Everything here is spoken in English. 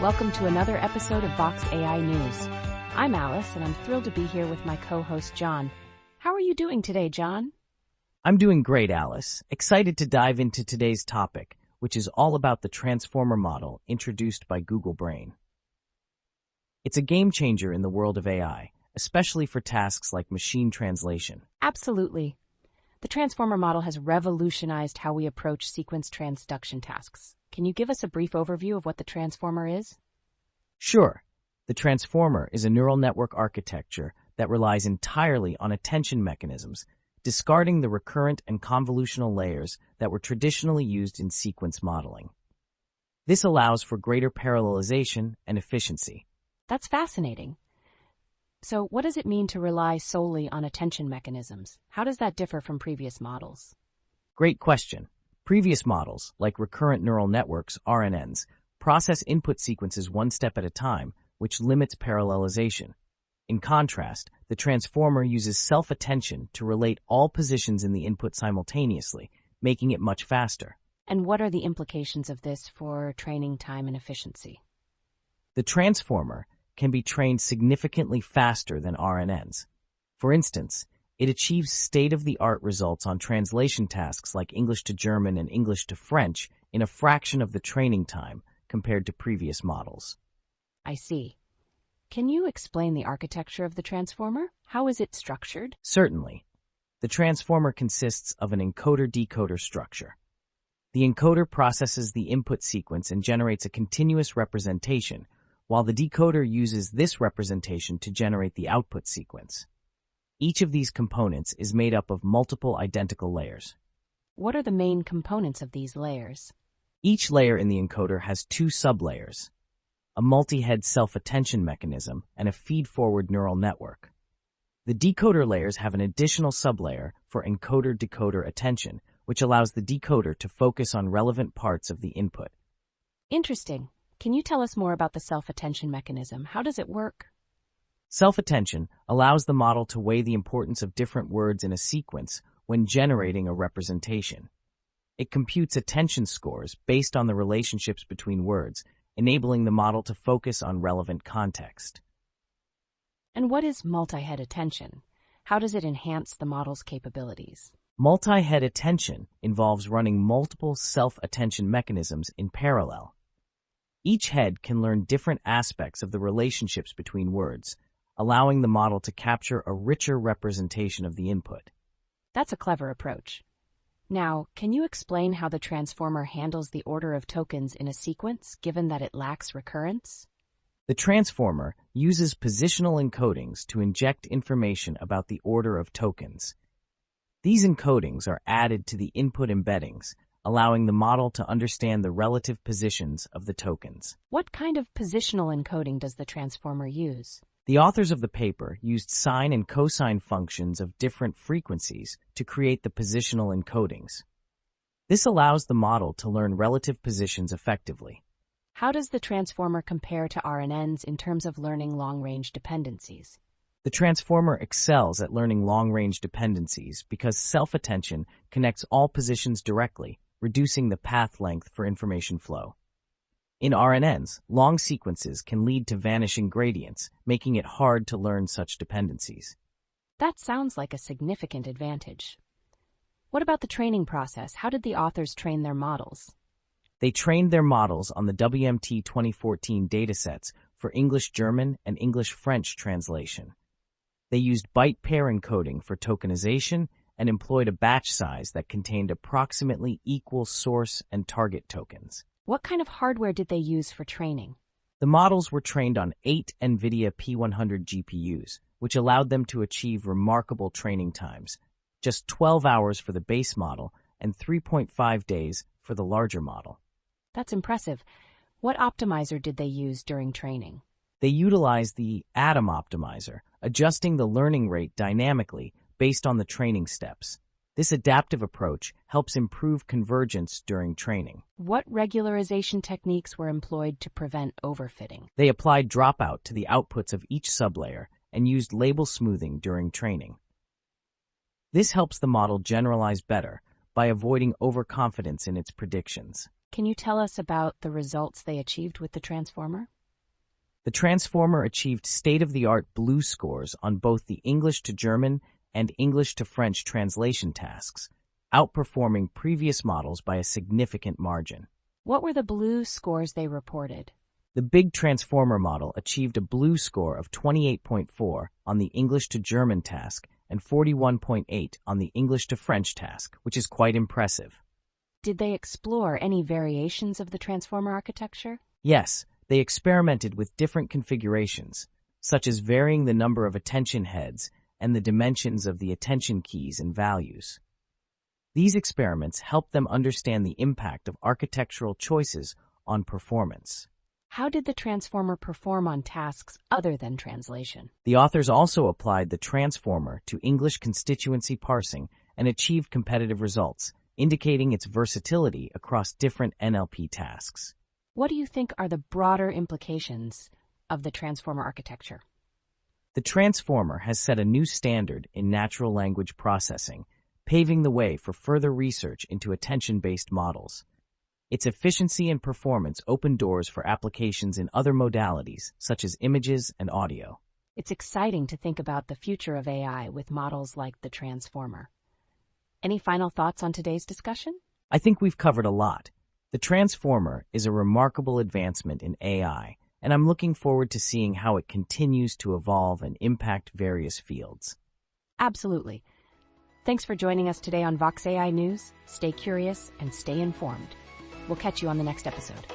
Welcome to another episode of Vox AI News. I'm Alice, and I'm thrilled to be here with my co-host, John. How are you doing today, John? I'm doing great, Alice. Excited to dive into today's topic, which is all about the transformer model introduced by Google Brain. It's a game changer in the world of AI, especially for tasks like machine translation. Absolutely. The transformer model has revolutionized how we approach sequence transduction tasks. Can you give us a brief overview of what the transformer is? Sure. The transformer is a neural network architecture that relies entirely on attention mechanisms, discarding the recurrent and convolutional layers that were traditionally used in sequence modeling. This allows for greater parallelization and efficiency. That's fascinating. So what does it mean to rely solely on attention mechanisms? How does that differ from previous models? Great question. Previous models, like recurrent neural networks, RNNs, process input sequences one step at a time, which limits parallelization. In contrast, the transformer uses self-attention to relate all positions in the input simultaneously, making it much faster. And what are the implications of this for training time and efficiency? The transformer can be trained significantly faster than RNNs. For instance, it achieves state-of-the-art results on translation tasks like English to German and English to French in a fraction of the training time compared to previous models. I see. Can you explain the architecture of the transformer? How is it structured? Certainly. The transformer consists of an encoder-decoder structure. The encoder processes the input sequence and generates a continuous representation, while the decoder uses this representation to generate the output sequence. Each of these components is made up of multiple identical layers. What are the main components of these layers? Each layer in the encoder has two sublayers, a multi-head self-attention mechanism and a feed-forward neural network. The decoder layers have an additional sublayer for encoder-decoder attention, which allows the decoder to focus on relevant parts of the input. Interesting. Can you tell us more about the self-attention mechanism? How does it work? Self-attention allows the model to weigh the importance of different words in a sequence when generating a representation. It computes attention scores based on the relationships between words, enabling the model to focus on relevant context. And what is multi-head attention? How does it enhance the model's capabilities? Multi-head attention involves running multiple self-attention mechanisms in parallel. Each head can learn different aspects of the relationships between words, allowing the model to capture a richer representation of the input. That's a clever approach. Now, can you explain how the transformer handles the order of tokens in a sequence, given that it lacks recurrence? The transformer uses positional encodings to inject information about the order of tokens. These encodings are added to the input embeddings, allowing the model to understand the relative positions of the tokens. What kind of positional encoding does the transformer use? The authors of the paper used sine and cosine functions of different frequencies to create the positional encodings. This allows the model to learn relative positions effectively. How does the transformer compare to RNNs in terms of learning long-range dependencies? The transformer excels at learning long-range dependencies because self-attention connects all positions directly, reducing the path length for information flow. In RNNs, long sequences can lead to vanishing gradients, making it hard to learn such dependencies. That sounds like a significant advantage. What about the training process? How did the authors train their models? They trained their models on the WMT 2014 datasets for English-German and English-French translation. They used byte pair encoding for tokenization and employed a batch size that contained approximately equal source and target tokens. What kind of hardware did they use for training? The models were trained on 8 NVIDIA P100 GPUs, which allowed them to achieve remarkable training times, just 12 hours for the base model and 3.5 days for the larger model. That's impressive. What optimizer did they use during training? They utilized the Atom optimizer, adjusting the learning rate dynamically based on the training steps. This adaptive approach helps improve convergence during training. What regularization techniques were employed to prevent overfitting? They applied dropout to the outputs of each sublayer and used label smoothing during training. This helps the model generalize better by avoiding overconfidence in its predictions. Can you tell us about the results they achieved with the transformer? The transformer achieved state-of-the-art BLEU scores on both the English to German and English to French translation tasks, outperforming previous models by a significant margin. What were the BLEU scores they reported? The big transformer model achieved a BLEU score of 28.4 on the English to German task and 41.8 on the English to French task, which is quite impressive. Did they explore any variations of the transformer architecture? Yes, they experimented with different configurations, such as varying the number of attention heads and the dimensions of the attention keys and values. These experiments helped them understand the impact of architectural choices on performance. How did the transformer perform on tasks other than translation? The authors also applied the transformer to English constituency parsing and achieved competitive results, indicating its versatility across different NLP tasks. What do you think are the broader implications of the transformer architecture? The transformer has set a new standard in natural language processing, paving the way for further research into attention-based models. Its efficiency and performance open doors for applications in other modalities, such as images and audio. It's exciting to think about the future of AI with models like the transformer. Any final thoughts on today's discussion? I think we've covered a lot. The transformer is a remarkable advancement in AI, and I'm looking forward to seeing how it continues to evolve and impact various fields. Absolutely. Thanks for joining us today on VoxAI News. Stay curious and stay informed. We'll catch you on the next episode.